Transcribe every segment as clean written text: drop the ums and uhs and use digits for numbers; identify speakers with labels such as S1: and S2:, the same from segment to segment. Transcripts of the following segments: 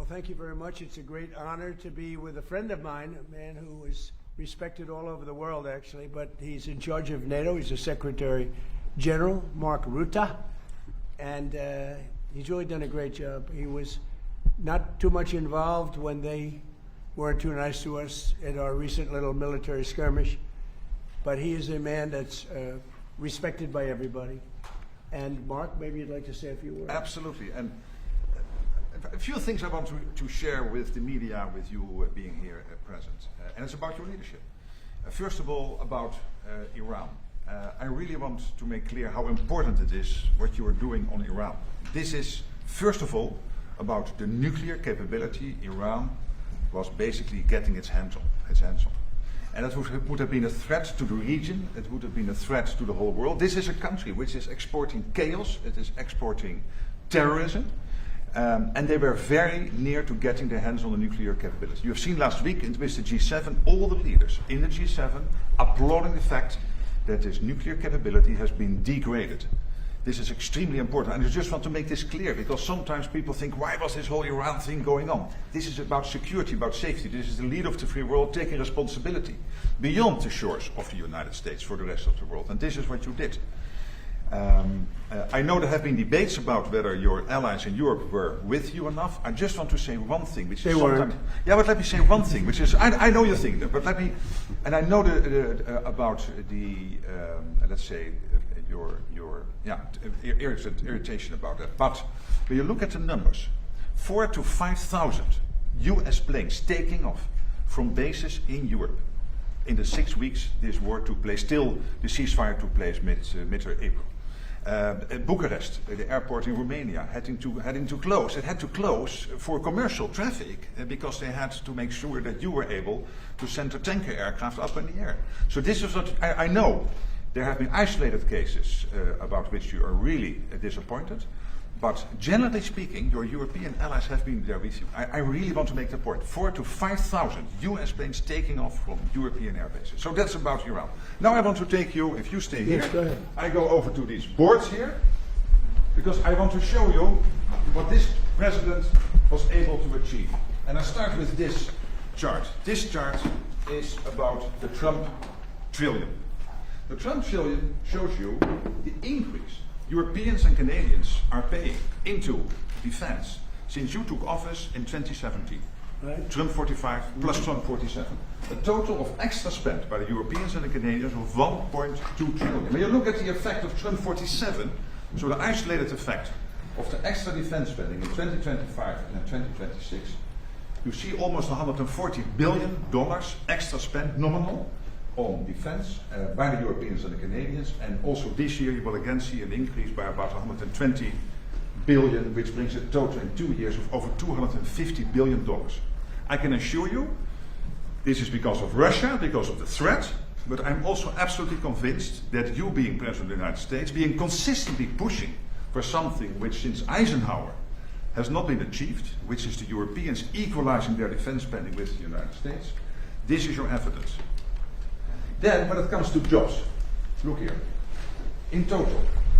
S1: Well, thank you very much. It's a great honor to be with a friend of mine, a man who is respected all over the world, actually, but he's in charge of NATO. He's the Secretary General, Mark Rutte, and he's really done a great job. He was not too much involved when they weren't too nice to us at our recent little military skirmish, but he is a man that's respected by everybody. And Mark, maybe you'd like to say a few words.
S2: Absolutely. And a few things I want to share with the media, with you being here present. And it's about your leadership. First of all, about Iran. I really want to make clear how important it is what you are doing on Iran. This is, first of all, about the nuclear capability Iran was basically getting its hands on. And that would have been a threat to the region, it would have been a threat to the whole world. This is a country which is exporting chaos, it is exporting terrorism, and they were very near to getting their hands on the nuclear capability. You have seen last week with the G7, all the leaders in the G7 applauding the fact that this nuclear capability has been degraded. This is extremely important, and I just want to make this clear, because sometimes people think, why was this whole Iran thing going on? This is about security, about safety. This is the leader of the free world taking responsibility beyond the shores of the United States for the rest of the world, and this is what you did. I know there have been debates about whether your allies in Europe were with you enough. I just want to say one thing, which is sometimes... Yeah, but let me say one thing, which is, I know you think that, but let me... And I know about the, let's say, your irritation about that. But when you look at the numbers, 4,000 to 5,000 US planes taking off from bases in Europe in the 6 weeks this war took place, till the ceasefire took place mid-April. Bucharest, the airport in Romania, having to close. It had to close for commercial traffic because they had to make sure that you were able to send a tanker aircraft up in the air. So this is what I know. There have been isolated cases about which you are really disappointed, but generally speaking, your European allies have been there with you. I really want to make the point. 4,000 to 5,000 US planes taking off from European air bases. So that's about Iran. Now I want to take you, if you stay here,
S1: go ahead.
S2: I go over to these boards here, because I want to show you what this president was able to achieve. And I start with this chart. This chart is about the Trump trillion. The Trump trillion shows you the increase Europeans and Canadians are paying into defense since you took office in 2017. Right. Trump 45 plus Trump 47. A total of extra spent by the Europeans and the Canadians of 1.2 trillion. When you look at the effect of Trump 47, so the isolated effect of the extra defense spending in 2025 and in 2026, you see almost $140 billion extra spent nominal on defense by the Europeans and the Canadians, and also this year you will again see an increase by about 120 billion, which brings a total in 2 years of over $250 billion. I can assure you this is because of Russia, because of the threat, but I'm also absolutely convinced that you, being President of the United States, being consistently pushing for something which since Eisenhower has not been achieved, which is the Europeans equalizing their defense spending with the United States, this is your evidence. Then, when it comes to jobs, look here. In total,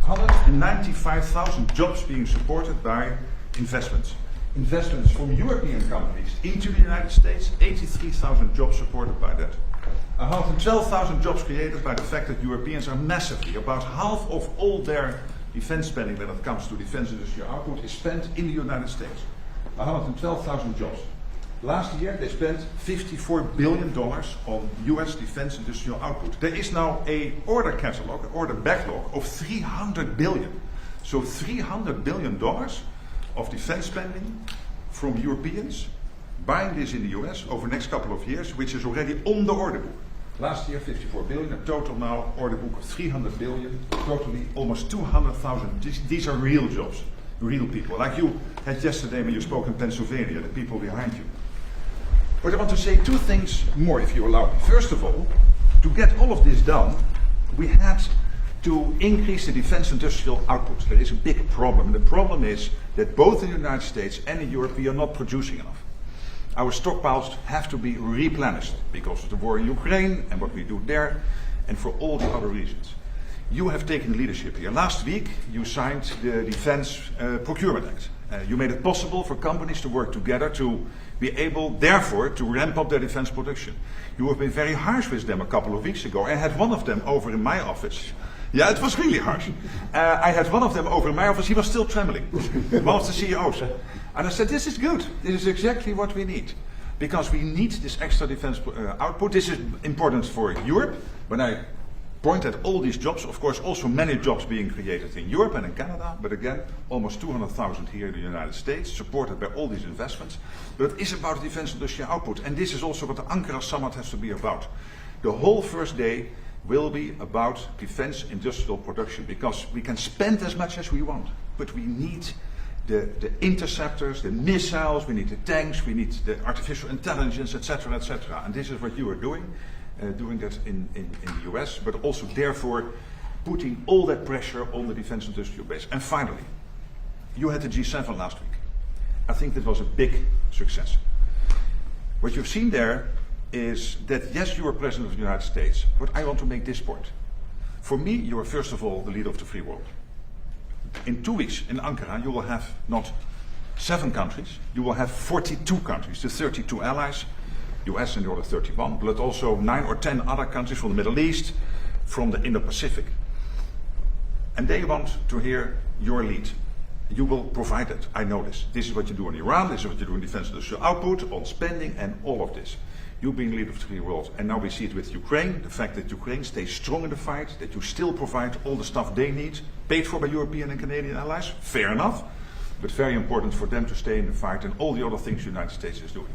S2: 195,000 jobs being supported by investments. Investments from European companies into the United States, 83,000 jobs supported by that. 112,000 jobs created by the fact that Europeans are massively, about half of all their defense spending when it comes to defense industrial output is spent in the United States. 112,000 jobs. Last year, they spent $54 billion on US defense industrial output. There is now an order catalog, an order backlog of $300 billion. So $300 billion of defense spending from Europeans, buying this in the US over the next couple of years, which is already on the order book. Last year, 54 billion, a total now order book of 300 billion, totally almost 200,000. These are real jobs, real people. Like you had yesterday when you spoke in Pennsylvania, the people behind you. But I want to say two things more, if you allow me. First of all, to get all of this done, we had to increase the defense industrial output. There is a big problem. And the problem is that both in the United States and in Europe, we are not producing enough. Our stockpiles have to be replenished because of the war in Ukraine and what we do there, and for all the other reasons. You have taken leadership here. Last week, you signed the Defense Procurement Act. You made it possible for companies to work together to be able, therefore, to ramp up their defense production. You have been very harsh with them a couple of weeks ago. I had one of them over in my office. Yeah, it was really harsh. I had one of them over in my office. He was still trembling. One of the CEOs. And I said, this is good. This is exactly what we need. Because we need this extra defense output. This is important for Europe. When I point at all these jobs, of course, also many jobs being created in Europe and in Canada, but again, almost 200,000 here in the United States, supported by all these investments. But it is about defense industrial output, and this is also what the Ankara summit has to be about. The whole first day will be about defense industrial production, because we can spend as much as we want, but we need the interceptors, the missiles, we need the tanks, we need the artificial intelligence, etc., etc. And this is what you are doing that in the US, but also therefore putting all that pressure on the defense industrial base. And finally, you had the G7 last week. I think that was a big success. What you've seen there is that, yes, you are President of the United States, but I want to make this point. For me, you are first of all the leader of the free world. In 2 weeks in Ankara, you will have not 7 countries, you will have 42 countries, the 32 allies, US and the other 31, but also 9 or 10 other countries from the Middle East, from the Indo-Pacific. And they want to hear your lead. You will provide it, I know this. This is what you do in Iran, this is what you do in defense industrial output, on spending, and all of this. You being leader of the free world. And now we see it with Ukraine, the fact that Ukraine stays strong in the fight, that you still provide all the stuff they need, paid for by European and Canadian allies, fair enough, but very important for them to stay in the fight and all the other things the United States is doing.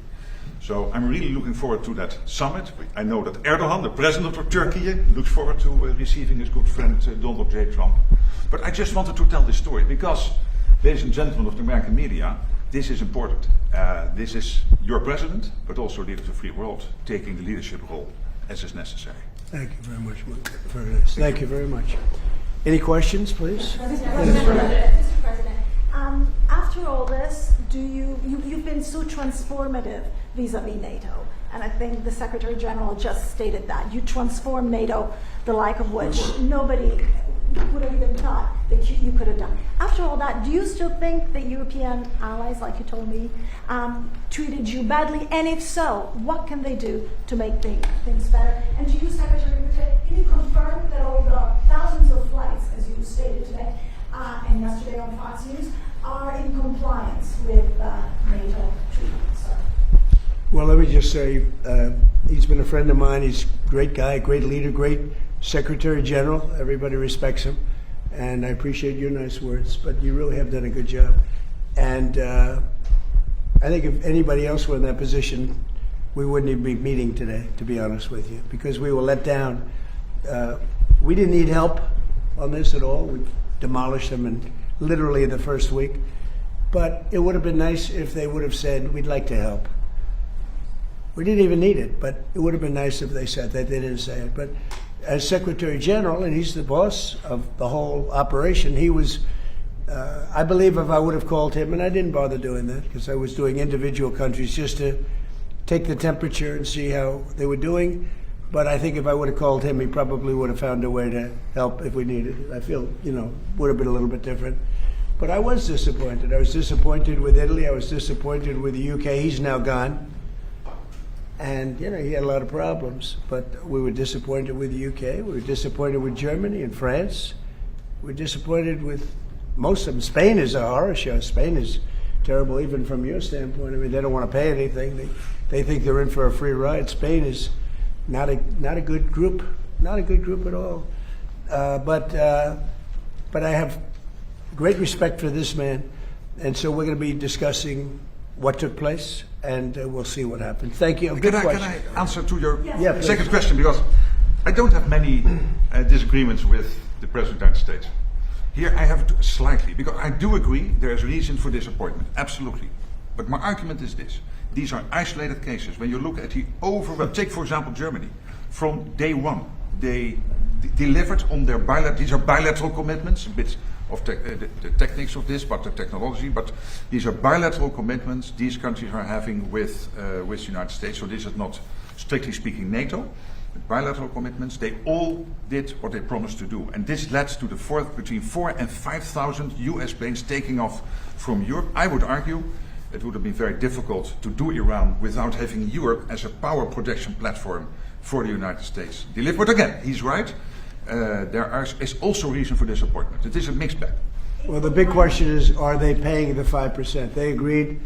S2: So I'm really looking forward to that summit. I know that Erdogan, the president of Turkey, looks forward to receiving his good friend Donald J. Trump. But I just wanted to tell this story because, ladies and gentlemen of the American media, this is important. This is your president, but also leader of the free world, taking the leadership role as is necessary.
S1: Thank you very much for this. Thank you very much. Any questions, please?
S3: Mr. President, after all this, you've been so transformative vis-a-vis NATO, and I think the Secretary General just stated that. You transformed NATO, the like of which nobody would have even thought that you could have done. After all that, do you still think that European allies, like you told me, treated you badly? And if so, what can they do to make things better? And to you, Secretary Rutte, can you confirm that all the thousands of flights, as you stated today and yesterday on Fox News, are in compliance with NATO treaties?
S1: Well, let me just say, he's been a friend of mine. He's a great guy, great leader, great Secretary General. Everybody respects him. And I appreciate your nice words, but you really have done a good job. And I think if anybody else were in that position, we wouldn't even be meeting today, to be honest with you, because we were let down. We didn't need help on this at all. We demolished them in literally the first week. But it would have been nice if they would have said, we'd like to help. We didn't even need it, but it would have been nice if they said that. They didn't say it. But as Secretary General, and he's the boss of the whole operation, he was, I believe if I would have called him, and I didn't bother doing that because I was doing individual countries just to take the temperature and see how they were doing. But I think if I would have called him, he probably would have found a way to help if we needed it. I feel, would have been a little bit different. But I was disappointed. I was disappointed with Italy. I was disappointed with the UK. He's now gone. And, he had a lot of problems. But we were disappointed with the UK. We were disappointed with Germany and France. We were disappointed with most of them. Spain is a horror show. Spain is terrible, even from your standpoint. I mean, they don't want to pay anything. They think they're in for a free ride. Spain is not a good group. Not a good group at all. But I have great respect for this man. And so we're going to be discussing what took place, and we'll see what happens. Thank you.
S2: Can I answer to your
S1: Yes.
S2: second question? Because I don't have many disagreements with the President of the United States. Here I have slightly, because I do agree there is reason for disappointment, absolutely. But my argument is this. These are isolated cases. When you look at the take for example Germany. From day one, they delivered on their these are bilateral commitments, a bit of the techniques of this, but the technology, but these are bilateral commitments these countries are having with the United States, so this is not, strictly speaking, NATO. bilateral commitments, they all did what they promised to do. And this led to between 4,000 and 5,000 US planes taking off from Europe. I would argue it would have been very difficult to do Iran without having Europe as a power projection platform for the United States. But again, he's right. There is also reason for disappointment. It is a mixed bag.
S1: Well, the big question is, are they paying the 5%? They agreed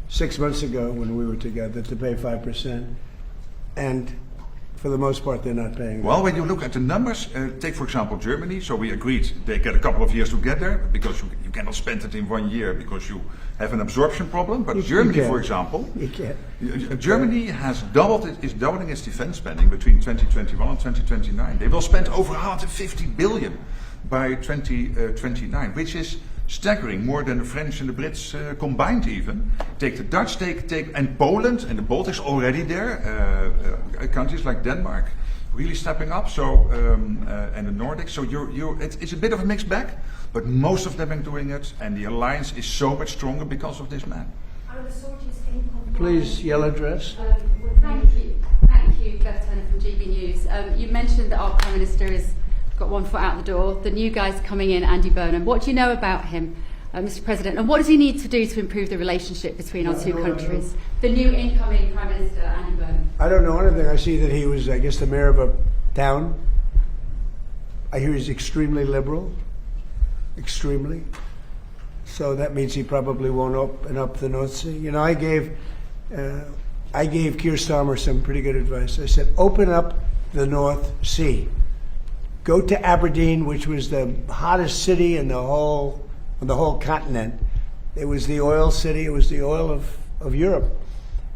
S1: 6 months ago when we were together to pay 5%. And for the most part, they're not paying.
S2: Well, when you look at the numbers, take for example Germany. So we agreed they get a couple of years to get there because you cannot spend it in 1 year because you have an absorption problem. But Germany, for example,
S1: You can't.
S2: Germany is doubling its defense spending between 2021 and 2029. They will spend over 150 billion by 2029, which is staggering, more than the French and the Brits combined even. Take the Dutch, and Poland and the Baltics already there, countries like Denmark really stepping up, so and the Nordics. So it's a bit of a mixed bag, but most of them are doing it, and the alliance is so much stronger because of this man.
S3: Are the sorties in compliance?
S1: Please, yellow dress.
S4: Thank you, Beth Turner from GB News. You mentioned that our Prime Minister has got one foot out the door. The new guy's coming in, Andy Burnham. What do you know about him, Mr. President? And what does he need to do to improve the relationship between our two countries? The new incoming Prime Minister, Andy Burnham.
S1: I don't know anything. I see that he was, I guess, the mayor of a town. I hear he's extremely liberal. Extremely. So that means he probably won't open up the North Sea. You know, I gave Keir Starmer some pretty good advice. I said, open up the North Sea. Go to Aberdeen, which was the hottest city in the whole continent. It was the oil city. It was the oil of Europe,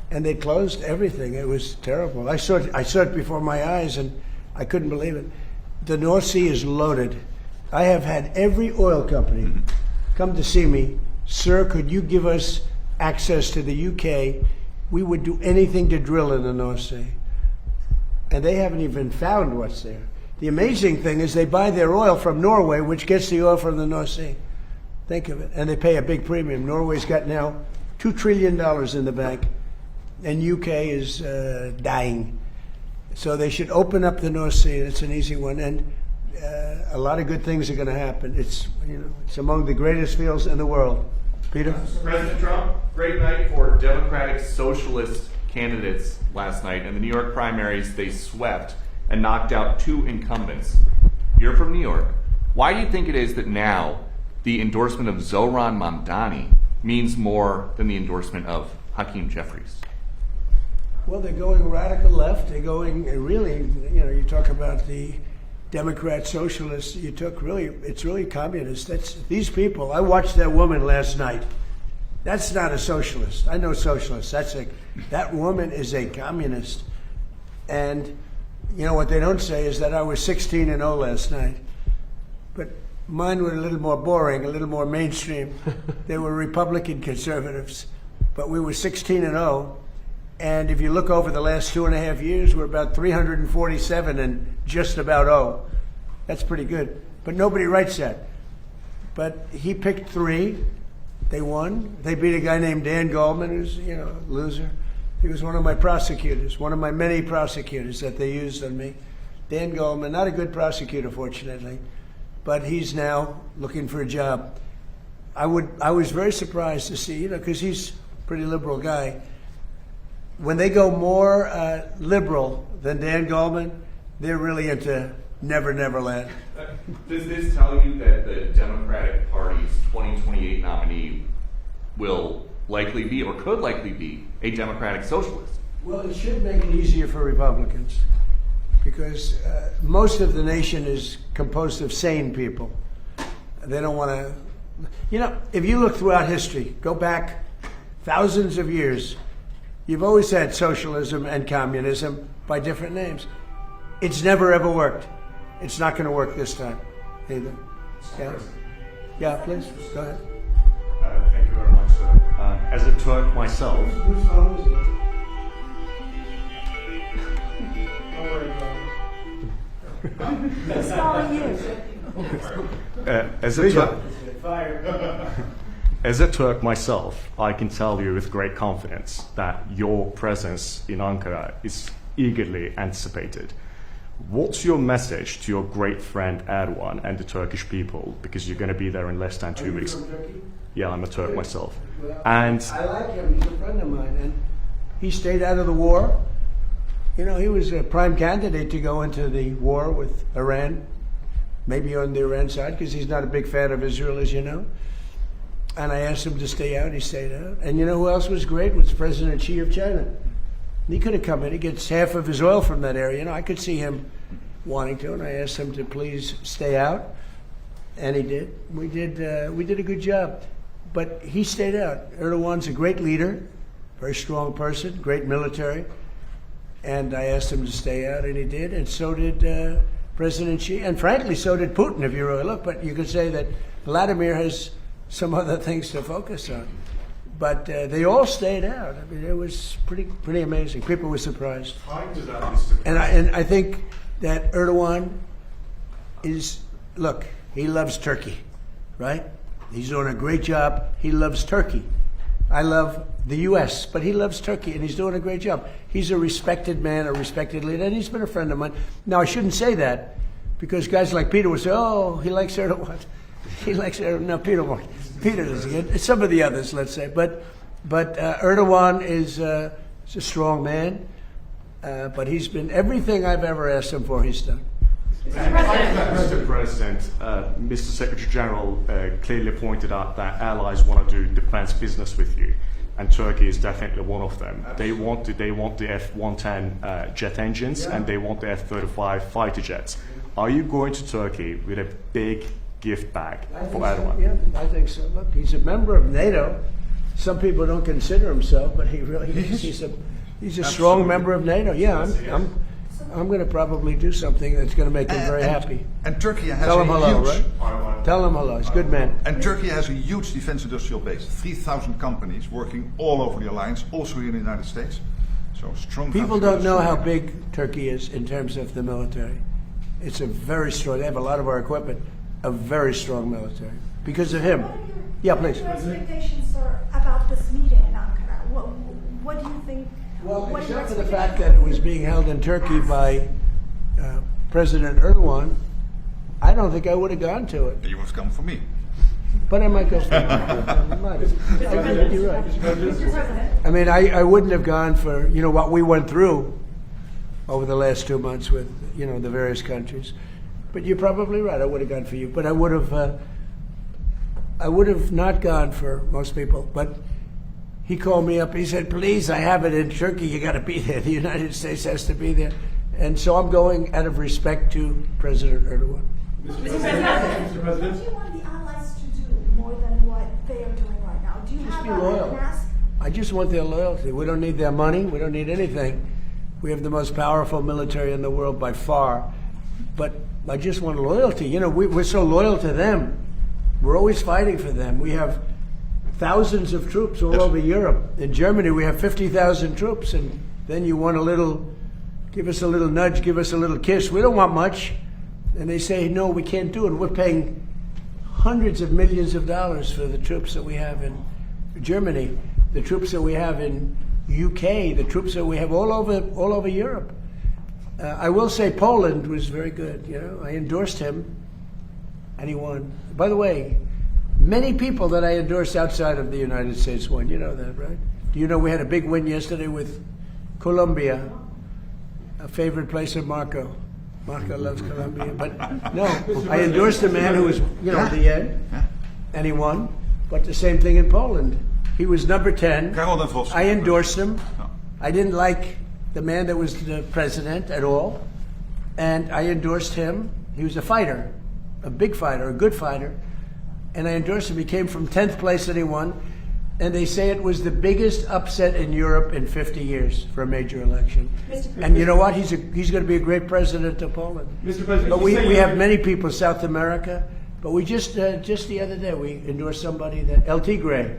S1: and they closed everything. It was terrible. I saw it before my eyes, and I couldn't believe it. The North Sea is loaded. I have had every oil company come to see me. Sir, could you give us access to the UK? We would do anything to drill in the North Sea, and they haven't even found what's there. The amazing thing is they buy their oil from Norway, which gets the oil from the North Sea. Think of it. And they pay a big premium. Norway's got now $2 trillion in the bank, and UK is dying. So they should open up the North Sea. It's an easy one. And a lot of good things are going to happen. It's among the greatest fields in the world. Peter?
S5: President Trump, great night for Democratic Socialist candidates last night. In the New York primaries, they swept and knocked out 2 incumbents. You're from New York. Why do you think it is that now the endorsement of Zohran Mamdani means more than the endorsement of Hakeem Jeffries?
S1: Well, they're going radical left. They're going really, you talk about the Democrat socialists. It's really communist. These people. I watched that woman last night. That's not a socialist. I know socialists. That woman is a communist. And you know what they don't say is that I was 16-0 last night, but mine were a little more boring, a little more mainstream. They were Republican conservatives, but we were 16-0. And if you look over the last 2.5 years, we're about 347 and just about 0. That's pretty good, but nobody writes that. But he picked 3. They won. They beat a guy named Dan Goldman, who's a loser. He was one of my prosecutors, one of my many prosecutors that they used on me. Dan Goldman, not a good prosecutor, fortunately, but he's now looking for a job. I was very surprised to see, because he's a pretty liberal guy. When they go more liberal than Dan Goldman, they're really into Never Never Land.
S5: Does this tell you that the Democratic Party's 2028 nominee will likely be, or could likely be, a Democratic Socialist?
S1: Well, it should make it easier for Republicans, because most of the nation is composed of sane people. They don't want to, if you look throughout history, go back thousands of years, you've always had socialism and communism by different names. It's never ever worked. It's not going to work this time either. Yeah, please, go ahead.
S6: Thank you very much, sir. As a Turk myself,
S1: Whose phone is it? Don't worry about it.
S3: Who's calling you?
S6: as a Turk myself, I can tell you with great confidence that your presence in Ankara is eagerly anticipated. What's your message to your great friend Erdogan and the Turkish people? Because you're going to be there in less than 2 weeks.
S1: From Turkey?
S6: Yeah, I'm a Turk myself.
S1: Well,
S6: And
S1: I like him. He's a friend of mine, and he stayed out of the war. You know, he was a prime candidate to go into the war with Iran, maybe on the Iran side, because he's not a big fan of Israel, as you know. And I asked him to stay out. He stayed out. And you know who else was great? Was President Xi of China. He could have come in. He gets half of his oil from that area. You know, I could see him wanting to, and I asked him to please stay out, and he did. We did a good job, but he stayed out. Erdogan's a great leader, very strong person, great military, and I asked him to stay out, and he did, and so did President Xi, and frankly, so did Putin, if you really look. But you could say that Vladimir has some other things to focus on. But they all stayed out. I mean, it was pretty amazing. People were surprised. And I think that Erdogan look, he loves Turkey, right? He's doing a great job. He loves Turkey. I love the U.S., but he loves Turkey, and he's doing a great job. He's a respected man, a respected leader, and he's been a friend of mine. Now, I shouldn't say that, because guys like Peter will say, oh, he likes Erdogan. He likes Erdogan. No, Peter won't. Peter doesn't. Some of the others, let's say. But Erdogan is a strong man, but he's been everything I've ever asked him for, he's done.
S6: Mr. President, Mr. Secretary General clearly pointed out that allies want to do defense business with you, and Turkey is definitely one of them. They want the F-110 jet engines, and they want the F-35 fighter jets. Are you going to Turkey with a big gift bag for Erdogan?
S1: Yeah, I think so. Look, he's a member of NATO. Some people don't consider him so, but he really is. He's a strong member of NATO. Yeah, I'm going to probably do something that's going to make him very happy.
S2: And Turkey has
S1: Tell him
S2: a
S1: hello,
S2: huge,
S1: right? Tell him hello. He's a good man.
S2: And Turkey has a huge defense industrial base. 3,000 companies working all over the alliance, also here in the United States. So strong.
S1: People don't know how big Turkey is in terms of the military. It's a very strong. They have a lot of our equipment. A very strong military because of him. Yeah, please.
S3: What are your expectations, sir, about this meeting in Ankara? What do you think?
S1: Well, except for the fact that it was being held in Turkey by President Erdogan, I don't think I would have gone to it.
S2: You have come for me.
S1: But I might go for it. You're right. I mean, I wouldn't have gone for, what we went through over the last 2 months with, the various countries. But you're probably right. I would have gone for you. But I would have not gone for most people. But he called me up. He said, please, I have it in Turkey. You got to be there. The United States has to be there. And so I'm going out of respect to President Erdogan.
S3: Mr. President. What do you want the allies to do more than what they are doing right now? Do you
S1: Just
S3: have
S1: be
S3: an
S1: loyal.
S3: ask?
S1: I just want their loyalty. We don't need their money. We don't need anything. We have the most powerful military in the world by far. But I just want loyalty. We're so loyal to them. We're always fighting for them. We have thousands of troops all over Europe. In Germany, we have 50,000 troops. And then you want give us a little nudge, give us a little kiss. We don't want much. And they say, no, we can't do it. We're paying hundreds of millions of dollars for the troops that we have in Germany, the troops that we have in UK, the troops that we have all over Europe. I will say Poland was very good. I endorsed him, and he won. By the way, many people that I endorsed outside of the United States won. You know that, right? Do you know we had a big win yesterday with Colombia, a favorite place of Marco. Marco loves Colombia, but no, I endorsed a man who was, at the end, and he won. But the same thing in Poland. He was number 10. I endorsed him. I didn't like the man that was the president at all, and I endorsed him. He was a fighter, a big fighter, a good fighter, and I endorsed him. He came from 10th place and he won, and they say it was the biggest upset in Europe in 50 years for a major election. And you know what? He's going to be a great president of Poland.
S7: Mr. President,
S1: but we have many people, South America, but we just the other day, we endorsed somebody that El Tigre.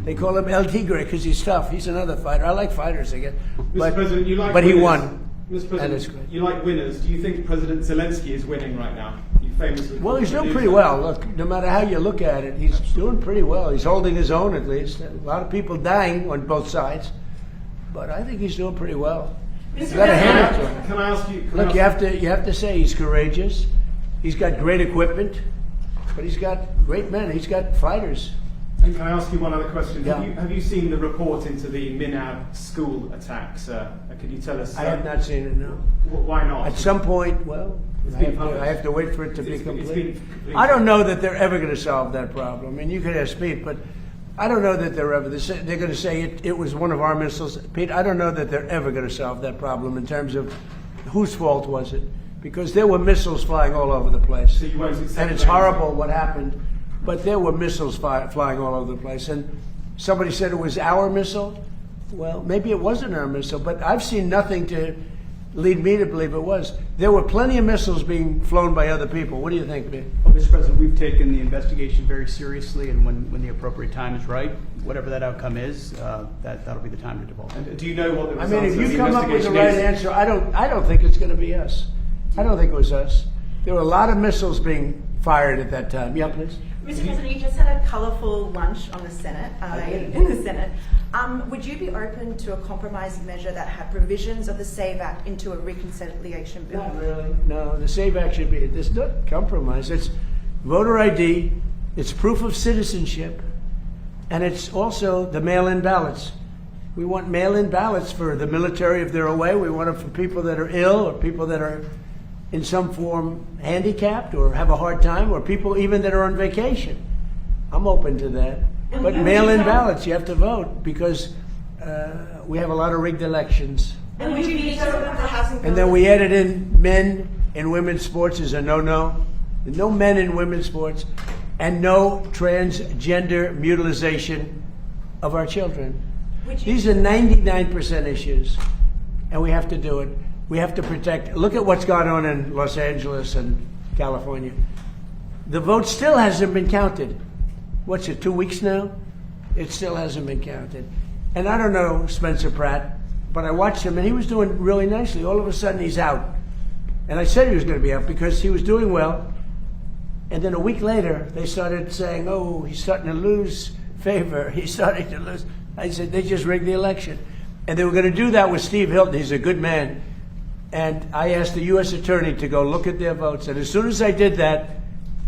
S1: They call him El Tigre because he's tough. He's another fighter. I like fighters again.
S7: Mr. President, you like
S1: but
S7: winners.
S1: He won.
S7: Mr. President, you like winners. Do you think President Zelensky is winning right now? You famously
S1: well, he's doing pretty well. Look, no matter how you look at it, he's doing pretty well. He's holding his own, at least. A lot of people dying on both sides, but I think he's doing pretty well. You got to hand it to him.
S7: Can I ask you?
S1: Look, you have to say he's courageous. He's got great equipment, but he's got great men. He's got fighters.
S7: And can I ask you one other question?
S1: Yeah.
S7: Have you seen the report into the Minab school attacks? Could you tell us?
S1: I have not seen it, no.
S7: Why not?
S1: At some point, well,
S7: It's
S1: I
S7: been
S1: have,
S7: published.
S1: I have to wait for it to be
S7: It's been
S1: complete.
S7: complete.
S1: I don't know that they're ever going to solve that problem. I mean, you could ask Pete, but I don't know that they're ever. They're going to say it was one of our missiles. Pete, I don't know that they're ever going to solve that problem in terms of whose fault was it, because there were missiles flying all over the place.
S7: So you won't accept
S1: And it's
S7: blame?
S1: horrible what happened, but there were missiles flying all over the place. And somebody said it was our missile. Well, maybe it wasn't our missile, but I've seen nothing to lead me to believe it was. There were plenty of missiles being flown by other people. What do you think, Pete?
S8: Well, Mr. President, we've taken the investigation very seriously, and when the appropriate time is right, whatever that outcome is, that'll be the time to divulge.
S7: And do you know what the
S1: I
S7: results
S1: mean, if
S7: of the
S1: you come up with the
S7: investigation
S1: right
S7: is?
S1: answer, I don't think it's going to be us. I don't think it was us. There were a lot of missiles being fired at that time. Yeah, please.
S9: Mr. President, you just had a colourful lunch on the Senate, in the Senate. Would you be open to a compromise measure that had provisions of the SAVE Act into a reconciliation bill?
S1: Not really. No, the SAVE Act should be, there's no compromise. It's voter ID, it's proof of citizenship, and it's also the mail-in ballots. We want mail-in ballots for the military if they're away. We want them for people that are ill or people that are in some form handicapped or have a hard time, or people even that are on vacation. I'm open to that. But mail-in ballots, you have to vote because we have a lot of rigged elections.
S9: And would you veto the housing bill?
S1: And then we added in men in women's sports is a no-no. No men in women's sports, and no transgender mutilization of our children. These are 99% issues, and we have to do it. We have to protect. Look at what's gone on in Los Angeles and California. The vote still hasn't been counted. What's it, 2 weeks now? It still hasn't been counted. And I don't know Spencer Pratt, but I watched him, and he was doing really nicely. All of a sudden, he's out. And I said he was going to be out because he was doing well. And then a week later, they started saying, oh, he's starting to lose favor. He's starting to lose. I said, they just rigged the election. And they were going to do that with Steve Hilton. He's a good man. And I asked the U.S. attorney to go look at their votes. And as soon as I did that,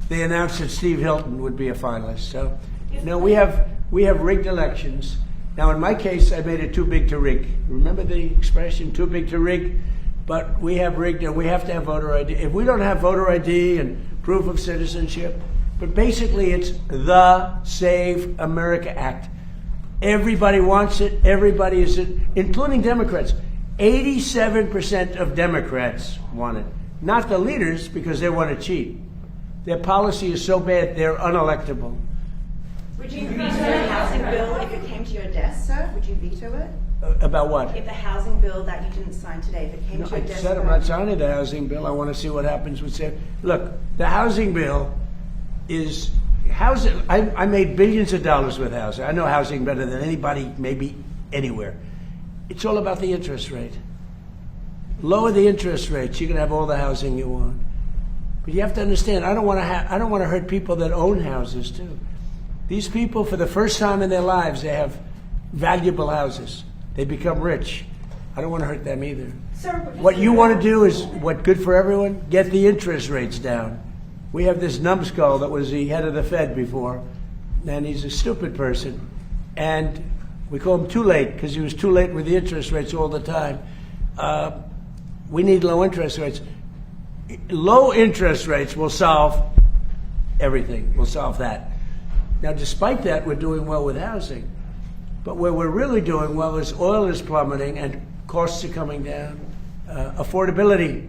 S1: they announced that Steve Hilton would be a finalist. So, no, we have rigged elections. Now, in my case, I made it too big to rig. Remember the expression, too big to rig? But we have rigged, and we have to have voter ID. If we don't have voter ID and proof of citizenship, but basically it's the Save America Act. Everybody wants it. Everybody is it, including Democrats. 87% of Democrats want it. Not the leaders, because they want to cheat. Their policy is so bad, they're unelectable.
S9: Would you veto the housing bill if it came to your desk, sir? Would you veto it?
S1: About what?
S9: If the housing bill that you didn't sign today, if it came
S1: No,
S9: to your
S1: I
S9: desk...
S1: said I'm not signing the housing bill. I want to see what happens with it. Look, the housing bill is housing. I made billions of dollars with housing. I know housing better than anybody, maybe anywhere. It's all about the interest rate. Lower the interest rates, you can have all the housing you want. But you have to understand, I don't want to hurt people that own houses too. These people, for the first time in their lives, they have valuable houses. They become rich. I don't want to hurt them either.
S9: Sir,
S1: What you want to do is what good for everyone? Get the interest rates down. We have this numbskull that was the head of the Fed before, and he's a stupid person. And we call him too late because he was too late with the interest rates all the time. We need low interest rates. Low interest rates will solve everything. We'll solve that. Now, despite that, we're doing well with housing. But where we're really doing well is oil is plummeting and costs are coming down. Affordability,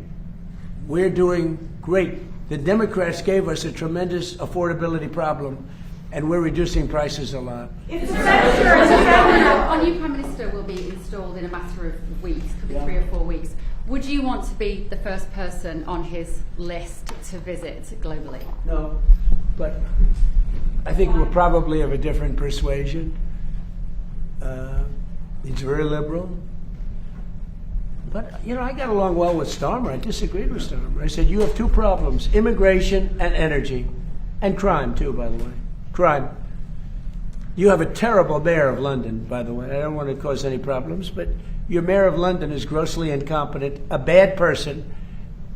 S1: we're doing great. The Democrats gave us a tremendous affordability problem, and we're reducing prices a lot.
S4: Our new Prime Minister will be installed in a matter of weeks, could be 3 or 4 weeks. Would you want to be the first person on his list to visit globally?
S1: No, but I think we're probably of a different persuasion. He's very liberal. But, I got along well with Starmer. I disagreed with Starmer. I said, you have two problems, immigration and energy. And crime, too, by the way. Crime. You have a terrible mayor of London, by the way. I don't want to cause any problems, but your mayor of London is grossly incompetent, a bad person,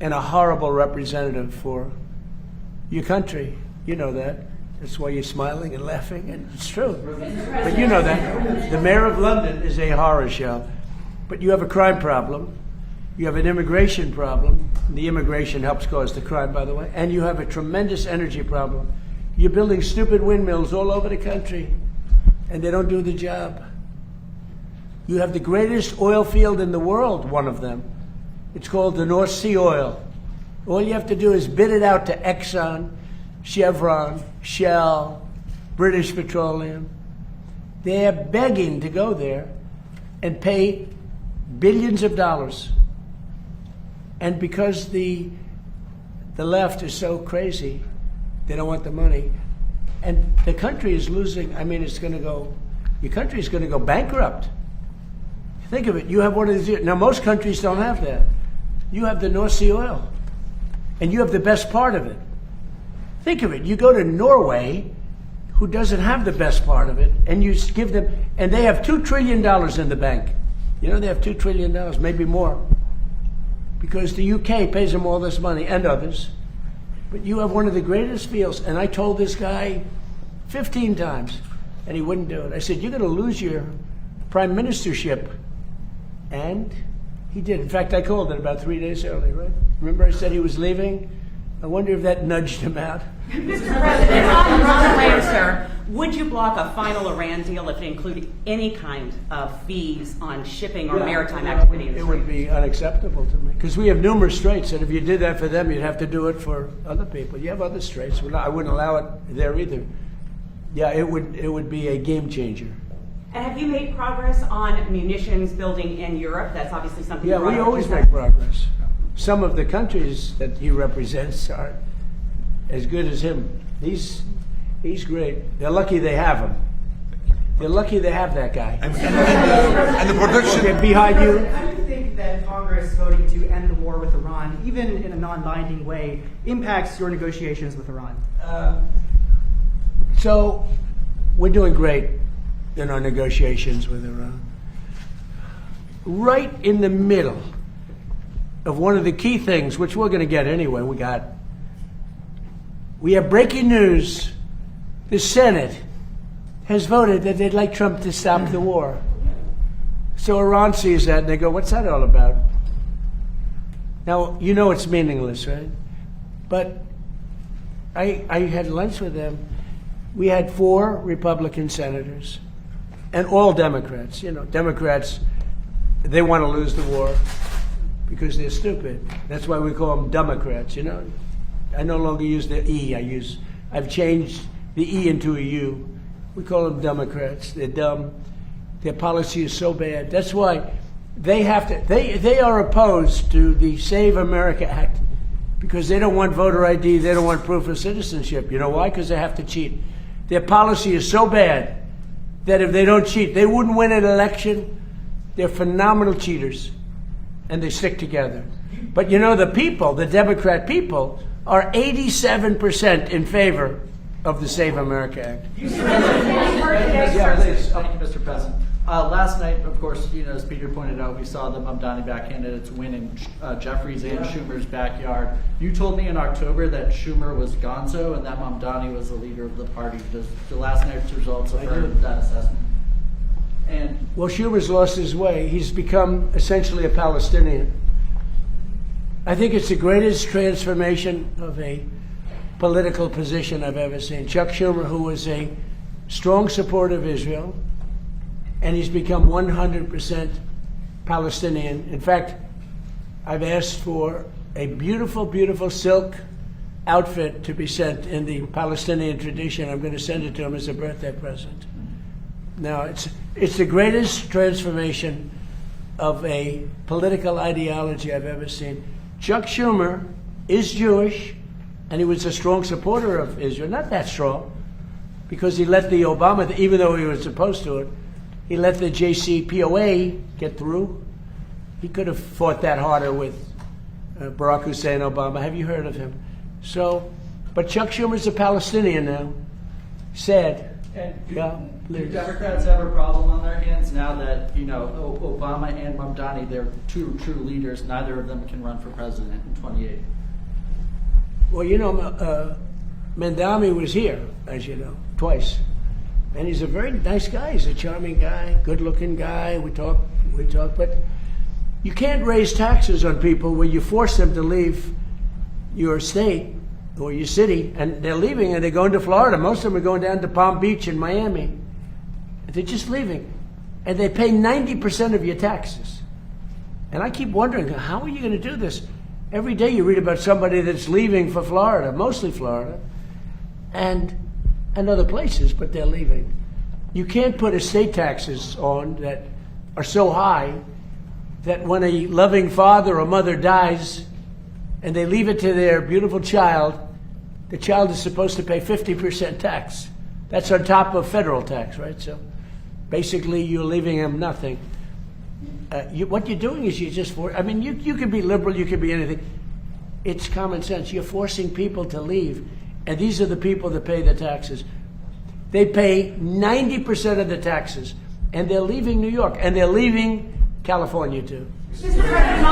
S1: and a horrible representative for your country. You know that. That's why you're smiling and laughing, and it's true. But you know that. The mayor of London is a horror show. But you have a crime problem. You have an immigration problem. The immigration helps cause the crime, by the way. And you have a tremendous energy problem. You're building stupid windmills all over the country, and they don't do the job. You have the greatest oil field in the world, one of them. It's called the North Sea oil. All you have to do is bid it out to Exxon, Chevron, Shell, British Petroleum. They're begging to go there and pay billions of dollars. And because the left is so crazy, they don't want the money. And the country is losing. I mean, your country is going to go bankrupt. Think of it. You have one of these. Now, most countries don't have that. You have the North Sea oil, and you have the best part of it. Think of it. You go to Norway, who doesn't have the best part of it, and you give them, and they have $2 trillion in the bank. You know, they have $2 trillion, maybe more, because the UK pays them all this money and others. But you have one of the greatest fields, and I told this guy 15 times, and he wouldn't do it. I said, you're going to lose your prime ministership. And he did. In fact, I called it about 3 days early, right? Remember I said he was leaving? I wonder if that nudged him out.
S10: Mr. President, on Iran, sir, would you block a final Iran deal if it included any kind of fees on shipping or maritime activity?
S1: It would be unacceptable to me. Because we have numerous straits, and if you did that for them, you'd have to do it for other people. You have other straits. I wouldn't allow it there either. Yeah, it would be a game changer.
S10: And have you made progress on munitions building in Europe? That's obviously something.
S1: Yeah, we always make progress. Some of the countries that he represents are as good as him. He's great. They're lucky they have him. They're lucky they have that guy.
S2: And the production.
S1: Okay, behind you.
S11: How do you think that Congress voting to end the war with Iran, even in a non-binding way, impacts your negotiations with Iran?
S1: So we're doing great in our negotiations with Iran. Right in the middle of one of the key things, which we're going to get anyway, we have breaking news. The Senate has voted that they'd like Trump to stop the war. So Iran sees that and they go, what's that all about? Now, you know it's meaningless, right? But I had lunch with them. We had 4 Republican senators and all Democrats. You know, Democrats, they want to lose the war because they're stupid. That's why we call them Democrats, you know. I no longer use the E. I've changed the E into a U. We call them Democrats. They're dumb. Their policy is so bad. That's why they have to. They are opposed to the Save America Act because they don't want voter ID. They don't want proof of citizenship. You know why? Because they have to cheat. Their policy is so bad that if they don't cheat, they wouldn't win an election. They're phenomenal cheaters, and they stick together. But you know, the people, the Democrat people, are 87% in favor of the Save America Act.
S12: Thank you, Mr. President. Last night, of course, you know, as Peter pointed out, we saw the Mamdani-backed candidates win in Jeffries and Schumer's backyard. You told me in October that Schumer was gonzo and that Mamdani was the leader of the party. Does the last night's results affirm that assessment? And
S1: well, Schumer's lost his way. He's become essentially a Palestinian. I think it's the greatest transformation of a political position I've ever seen. Chuck Schumer, who was a strong supporter of Israel, and he's become 100% Palestinian. In fact, I've asked for a beautiful, beautiful silk outfit to be sent in the Palestinian tradition. I'm going to send it to him as a birthday present. Now, it's the greatest transformation of a political ideology I've ever seen. Chuck Schumer is Jewish, and he was a strong supporter of Israel. Not that strong, because he let the Obama, even though he was opposed to it, he let the JCPOA get through. He could have fought that harder with Barack Hussein Obama. Have you heard of him? So, but Chuck Schumer's a Palestinian now. Sad.
S12: And
S1: Yeah,
S12: do
S1: please.
S12: Democrats have a problem on their hands now that, Obama and Mamdani, they're two true leaders, neither of them can run for president in 28?
S1: Well, Mandami was here, as you know, twice. And he's a very nice guy. He's a charming guy, good-looking guy. We talk, but you can't raise taxes on people where you force them to leave your state or your city, and they're leaving and they're going to Florida. Most of them are going down to Palm Beach and Miami. They're just leaving. And they pay 90% of your taxes. And I keep wondering, how are you going to do this? Every day you read about somebody that's leaving for Florida, mostly Florida, and other places, but they're leaving. You can't put estate taxes on that are so high that when a loving father or mother dies and they leave it to their beautiful child, the child is supposed to pay 50% tax. That's on top of federal tax, right? So basically you're leaving them nothing. What you're doing is you can be liberal, you can be anything. It's common sense. You're forcing people to leave. And these are the people that pay the taxes. They pay 90% of the taxes. And they're leaving New York. And they're leaving California, too. Yeah,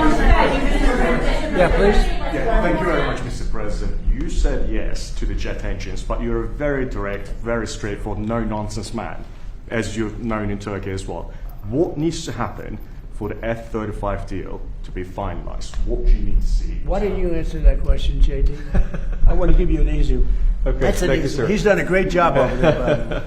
S1: please.
S6: Yeah, thank you very much, Mr. President. You said yes to the jet engines, but you're a very direct, very straightforward, no-nonsense man, as you're known in Turkey as well. What needs to happen for the F-35 deal to be finalized? What do you need to see?
S1: Why didn't you answer that question, JD? I want to give you an easy one.
S13: Okay,
S1: That's an
S13: thank you,
S1: easy
S13: sir.
S1: one. He's done a great job over there, by the way.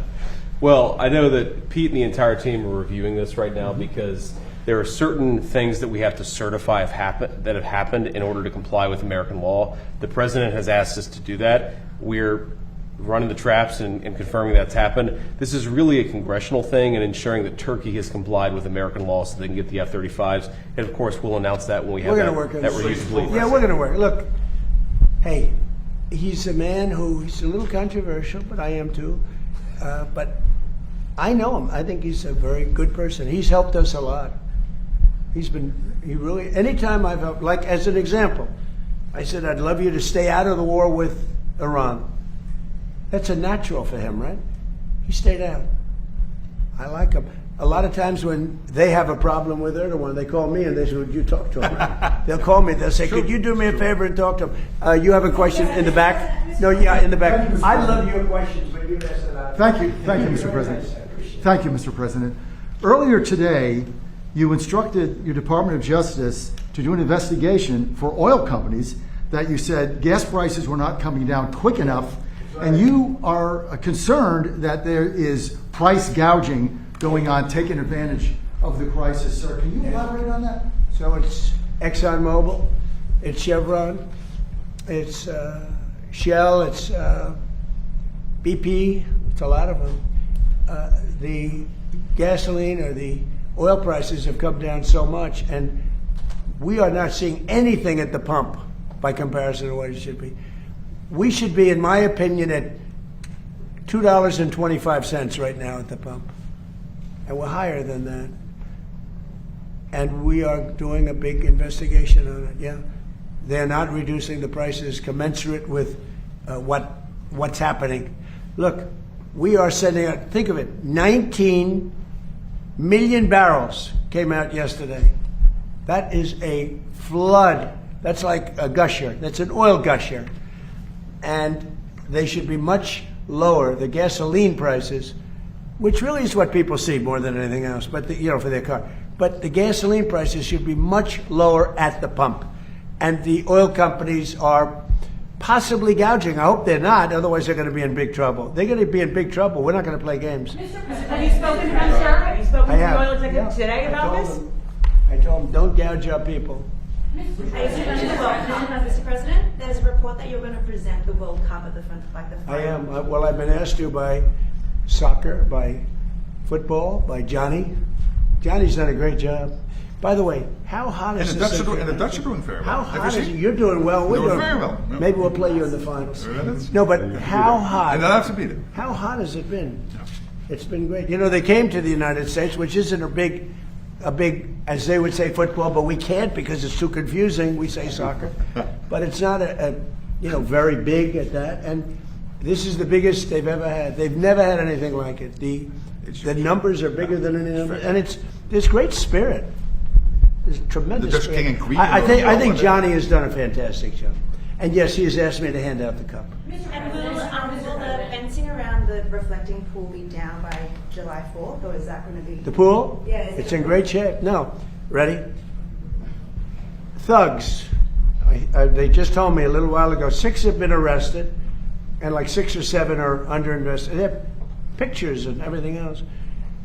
S13: Well, I know that Pete and the entire team are reviewing this right now because there are certain things that we have to certify that have happened in order to comply with American law. The president has asked us to do that. We're running the traps and confirming that's happened. This is really a congressional thing and ensuring that Turkey has complied with American law so they can get the F-35s. And of course, we'll announce that when we have
S1: We're going to work on
S13: that
S1: this.
S13: review complete.
S1: Yeah, we're going to work. Look, hey, he's a man he's a little controversial, but I am too. But I know him. I think he's a very good person. He's helped us a lot. Anytime I've helped, like as an example, I said, I'd love you to stay out of the war with Iran. That's a natural for him, right? He stayed out. I like him. A lot of times when they have a problem with Erdogan, they call me and they say, would you talk to him? They'll call me. They'll say, could you do me a favor and talk to him? You have a question in the back? No, yeah, in the back. I love your questions, but you asked it out.
S14: Thank you, Mr. President. Thank you, Mr. President. Earlier today, you instructed your Department of Justice to do an investigation for oil companies that you said gas prices were not coming down quick enough, and you are concerned that there is price gouging going on, taking advantage of the crisis. Sir, can you elaborate on that?
S1: So it's ExxonMobil, it's Chevron, it's Shell, it's BP, it's a lot of them. The gasoline or the oil prices have come down so much, and we are not seeing anything at the pump by comparison to what it should be. We should be, in my opinion, at $2.25 right now at the pump. And we're higher than that. And we are doing a big investigation on it, yeah. They're not reducing the prices commensurate with what's happening. Look, we are sending out, think of it, 19 million barrels came out yesterday. That is a flood. That's like a gusher. That's an oil gusher. And they should be much lower, the gasoline prices, which really is what people see more than anything else, but for their car. But the gasoline prices should be much lower at the pump. And the oil companies are possibly gouging. I hope they're not, otherwise they're going to be in big trouble. They're going to be in big trouble. We're not going to play games.
S10: Mr. President, have you spoken to them, sir? Have you spoken to the oil executive today about this?
S1: I told them, don't gouge our people.
S9: Mr. President, there's a report that you're going to present the World Cup at the front, like the final.
S1: I am. Well, I've been asked to by soccer, by football, by Johnny. Johnny's done a great job. By the way, how hot is this?
S2: And the Dutch are doing very
S1: How
S2: well.
S1: hot is it? You're doing well. We're doing
S2: very well. Yeah.
S1: Maybe we'll play you in the finals. No, but how hot?
S2: And they'll have to beat it.
S1: How hot has it been? Yeah. It's been great. They came to the United States, which isn't a big, as they would say, football, but we can't because it's too confusing. We say soccer, but it's not a very big at that. And This is the biggest they've ever had. They've never had anything like it. The numbers are bigger than any number, and there's great spirit. There's tremendous.
S2: The Dutch
S1: spirit.
S2: king and queen.
S1: I think Johnny has done a fantastic job, and yes, he has asked me to hand out the cup.
S9: And will the fencing around the reflecting pool be down by July 4th, or is that going to be...
S1: The pool?
S9: Yeah.
S1: It's in great shape. No. Ready? Thugs. They just told me a little while ago, 6 have been arrested, and like 6 or 7 are under investigation. They have pictures and everything else.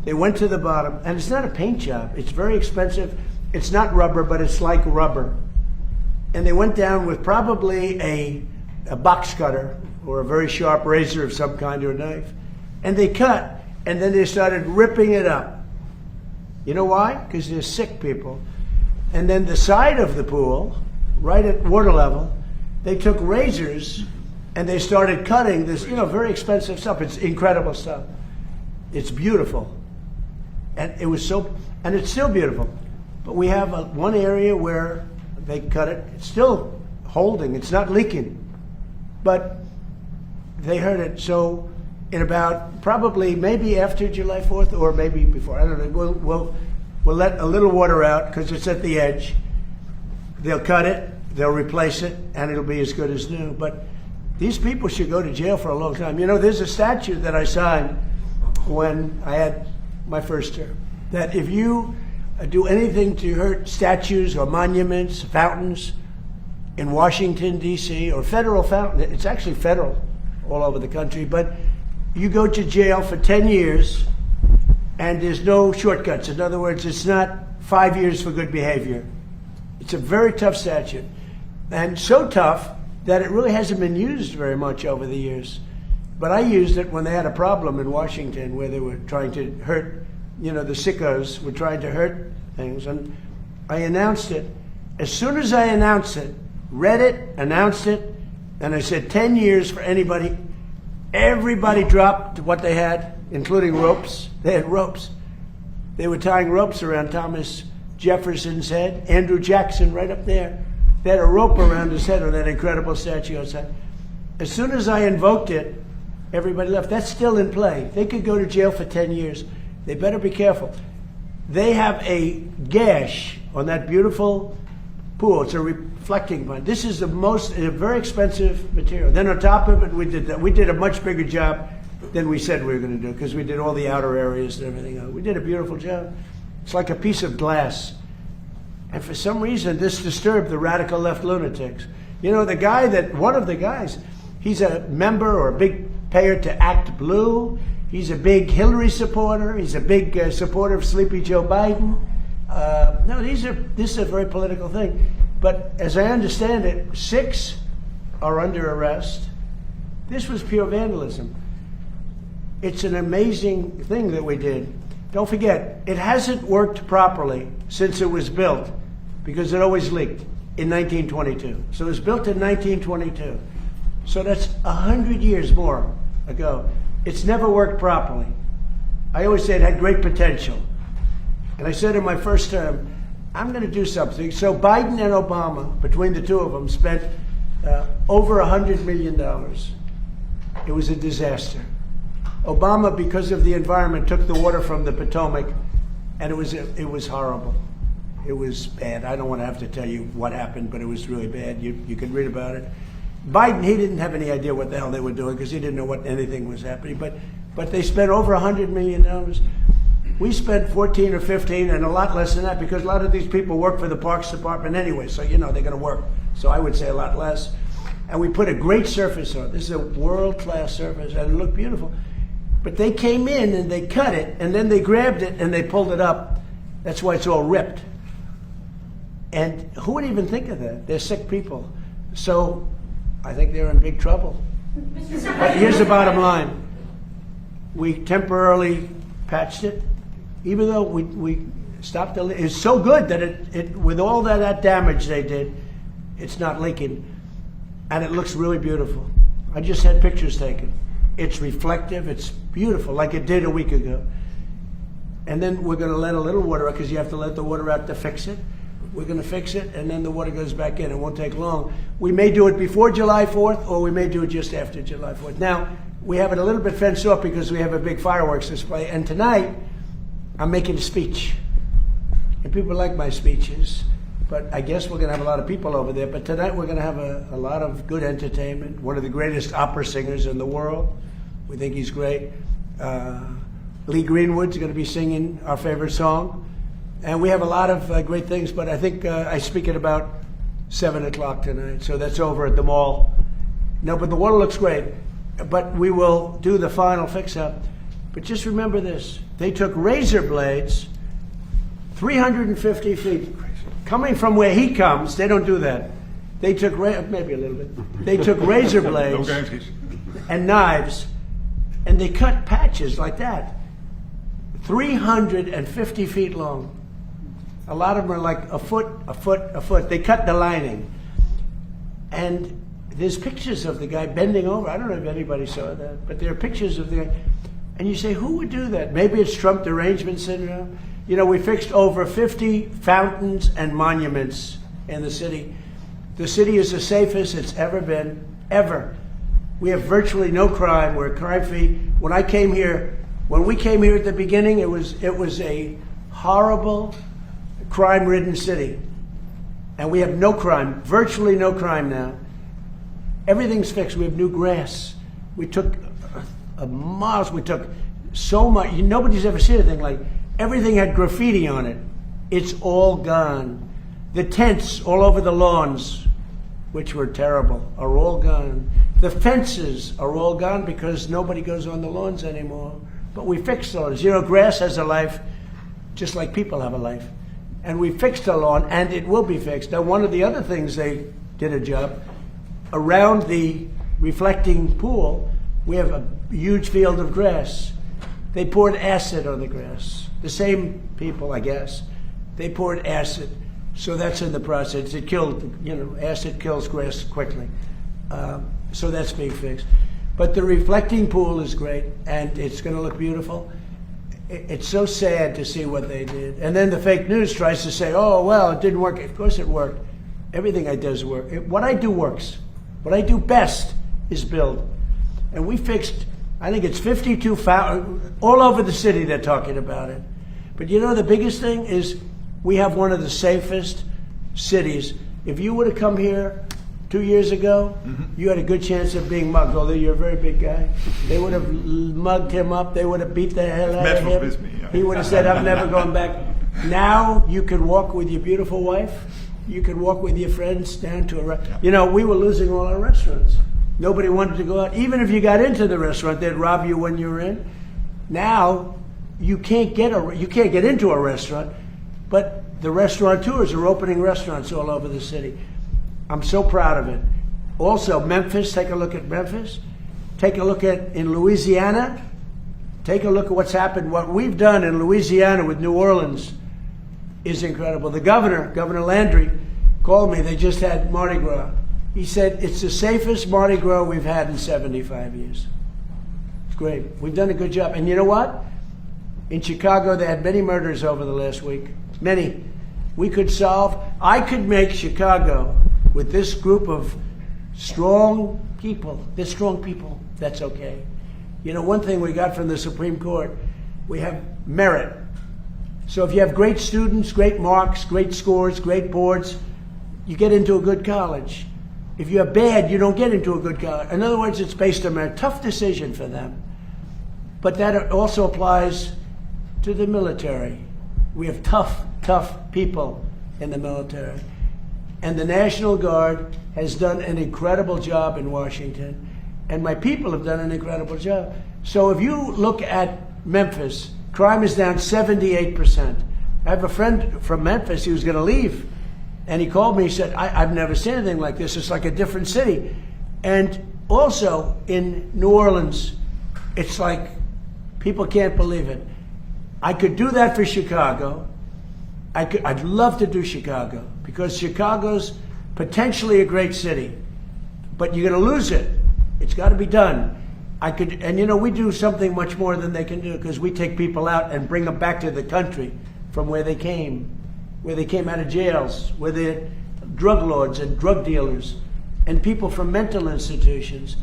S1: They went to the bottom, and it's not a paint job. It's very expensive. It's not rubber, but it's like rubber. And they went down with probably a box cutter or a very sharp razor of some kind or a knife. And they cut, and then they started ripping it up. You know why? Because they're sick people. And then the side of the pool, right at water level, they took razors and they started cutting this, very expensive stuff. It's incredible stuff. It's beautiful. And it was and it's still beautiful. But we have one area where they cut it. It's still holding. It's not leaking. But they heard it. So in about maybe after July 4th or maybe before, I don't know, we'll let a little water out because it's at the edge. They'll cut it, they'll replace it, and it'll be as good as new. But these people should go to jail for a long time. There's a statute that I signed when I had my first term, that if you do anything to hurt statues or monuments, fountains in Washington, D.C., or federal fountain, it's actually federal all over the country, but you go to jail for 10 years and there's no shortcuts. In other words, it's not 5 years for good behavior. It's a very tough statute, and so tough that it really hasn't been used very much over the years. But I used it when they had a problem in Washington where they were trying to hurt, the sickos were trying to hurt things, and I announced it. As soon as I announced it, read it, announced it, and I said 10 years for anybody, everybody dropped what they had, including ropes. They had ropes. They were tying ropes around Thomas Jefferson's head, Andrew Jackson right up there. They had a rope around his head on that incredible statue outside. As soon as I invoked it, everybody left. That's still in play. They could go to jail for 10 years. They better be careful. They have a gash on that beautiful pool. It's a reflecting one. This is a very expensive material. Then on top of it, we did a much bigger job than we said we were going to do because we did all the outer areas and everything else. We did a beautiful job. It's like a piece of glass. And for some reason, this disturbed the radical left lunatics. One of the guys, he's a member or a big payer to Act Blue. He's a big Hillary supporter. He's a big supporter of Sleepy Joe Biden. This is a very political thing. But as I understand it, 6 are under arrest. This was pure vandalism. It's an amazing thing that we did. Don't forget, it hasn't worked properly since it was built because it always leaked in 1922. So it was built in 1922. So that's 100 years more ago. It's never worked properly. I always say it had great potential. And I said in my first term, I'm going to do something. So Biden and Obama, between the two of them, spent over $100 million. It was a disaster. Obama, because of the environment, took the water from the Potomac, and it was horrible. It was bad. I don't want to have to tell you what happened, but it was really bad. You can read about it. Biden, he didn't have any idea what the hell they were doing because he didn't know what anything was happening. But they spent over $100 million. We spent 14 or 15 and a lot less than that because a lot of these people work for the Parks Department anyway, so they're going to work. So I would say a lot less. And we put a great surface on. This is a world-class surface, and it looked beautiful. But they came in and they cut it, and then they grabbed it and they pulled it up. That's why it's all ripped. And who would even think of that? They're sick people. So I think they're in big trouble. But here's the bottom line. We temporarily patched it, even though we stopped the leak. It's so good that it with all that damage they did, it's not leaking. And it looks really beautiful. I just had pictures taken. It's reflective, it's beautiful, like it did a week ago. And then we're going to let a little water out because you have to let the water out to fix it. We're going to fix it, and then the water goes back in. It won't take long. We may do it before July 4th, or we may do it just after July 4th. Now, we have it a little bit fenced off because we have a big fireworks display. And tonight, I'm making a speech. And people like my speeches. But I guess we're going to have a lot of people over there. But tonight, we're going to have a lot of good entertainment. One of the greatest opera singers in the world. We think he's great. Lee Greenwood's going to be singing our favorite song. And we have a lot of great things, but I think I speak at about 7 o'clock tonight. So that's over at the mall. No, but the water looks great. But we will do the final fix-up. But just remember this. They took razor blades 350 feet. Coming from where he comes, they don't do that. They took, maybe a little bit. They took razor blades and knives, and they cut patches like that. 350 feet long. A lot of them are like a foot, a foot, a foot. They cut the lining. And there's pictures of the guy bending over. I don't know if anybody saw that, but there are pictures of the guy. And you say, who would do that? Maybe it's Trump derangement syndrome. You know, we fixed over 50 fountains and monuments in the city. The city is the safest it's ever been, ever. We have virtually no crime. We're crime-free. When we came here at the beginning, it was a horrible, crime-ridden city. And we have no crime, virtually no crime now. Everything's fixed. We have new grass. We took miles. We took so much. Nobody's ever seen anything like it. Everything had graffiti on it. It's all gone. The tents all over the lawns, which were terrible, are all gone. The fences are all gone because nobody goes on the lawns anymore. But we fixed those. You know, grass has a life just like people have a life. And we fixed the lawn, and it will be fixed. Now, one of the other things they did a job, around the reflecting pool, we have a huge field of grass. They poured acid on the grass. The same people, I guess. They poured acid. So that's in the process. It killed, acid kills grass quickly. So that's being fixed. But the reflecting pool is great, and it's going to look beautiful. It's so sad to see what they did. And then the fake news tries to say, oh, well, it didn't work. Of course it worked. Everything I do does work. What I do works. What I do best is build. And we fixed, I think it's 52 fountains. All over the city they're talking about it. But you know the biggest thing is we have one of the safest cities. If you would have come here 2 years ago, you had a good chance of being mugged, although you're a very big guy. They would have mugged him up. They would have beat the hell out of him. He would have said, I'm never going back. Now you can walk with your beautiful wife. You can walk with your friends down to a restaurant. You know, we were losing all our restaurants. Nobody wanted to go out. Even if you got into the restaurant, they'd rob you when you were in. Now you can't get into a restaurant, but the restaurateurs are opening restaurants all over the city. I'm so proud of it. Also, Memphis, take a look at Memphis. Take a look at in Louisiana. Take a look at what's happened. What we've done in Louisiana with New Orleans is incredible. The Governor Landry, called me. They just had Mardi Gras. He said, it's the safest Mardi Gras we've had in 75 years. It's great. We've done a good job. And you know what? In Chicago, they had many murders over the last week. Many. I could make Chicago with this group of strong people. They're strong people. That's okay. You know, one thing we got from the Supreme Court, we have merit. So if you have great students, great marks, great scores, great boards, you get into a good college. If you're bad, you don't get into a good college. In other words, it's based on merit. Tough decision for them. But that also applies to the military. We have tough people in the military. And the National Guard has done an incredible job in Washington. And my people have done an incredible job. So if you look at Memphis, crime is down 78%. I have a friend from Memphis, he was going to leave. And he called me, he said, I've never seen anything like this. It's like a different city. And also in New Orleans, it's like people can't believe it. I could do that for Chicago. I'd love to do Chicago because Chicago's potentially a great city, but you're going to lose it. It's got to be done. And you know, we do something much more than they can do because we take people out and bring them back to the country from where they came. where they came out of jails, where they're drug lords and drug dealers and people from mental institutions.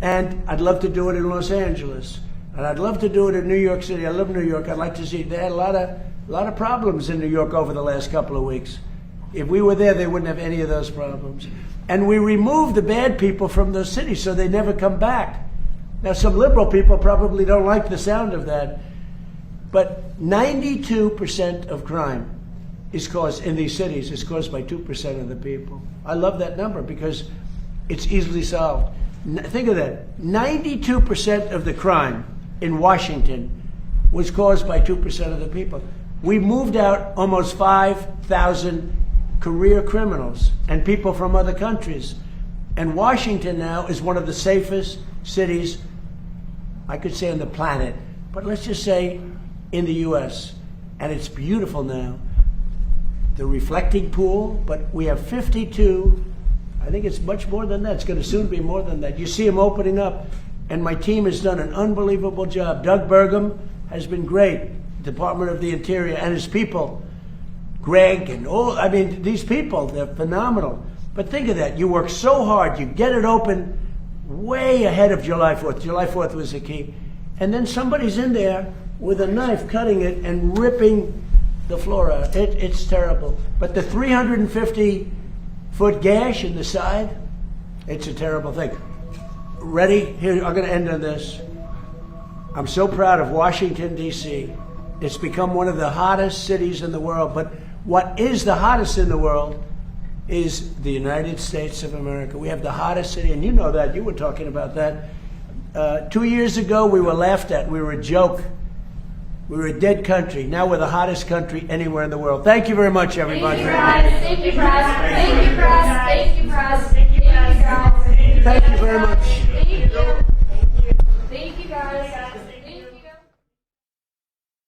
S1: And I'd love to do it in Los Angeles. And I'd love to do it in New York City. I love New York. I'd like to see, they had a lot of problems in New York over the last couple of weeks. If we were there, they wouldn't have any of those problems. And we removed the bad people from those cities so they never come back. Now, some liberal people probably don't like the sound of that, but 92% of crime is caused in these cities is caused by 2% of the people. I love that number because it's easily solved. Think of that. 92% of the crime in Washington was caused by 2% of the people. We moved out almost 5,000 career criminals and people from other countries. And Washington now is one of the safest cities, I could say on the planet, but let's just say in the US. And it's beautiful now. The reflecting pool, but we have 52, I think it's much more than that. It's going to soon be more than that. You see them opening up, and my team has done an unbelievable job. Doug Burgum has been great, Department of the Interior, and his people. Greg and all, I mean, these people, they're phenomenal. But think of that, you work so hard, you get it open way ahead of July 4th. July 4th was the key. And then somebody's in there with a knife cutting it and ripping the floor out. It's terrible. But the 350-foot gash in the side, it's a terrible thing. Ready? Here, I'm going to end on this. I'm so proud of Washington, D.C. It's become one of the hottest cities in the world. But what is the hottest in the world is the United States of America. We have the hottest city, and you know that. You were talking about that. 2 years ago, we were laughed at. We were a joke. We were a dead country. Now we're the hottest country anywhere in the world. Thank you very much, everybody.
S15: Thank you, Press. Thank you, Press. Thank you, Press. Thank you, Press. Thank you, guys.
S1: Thank you very much.
S15: Thank you.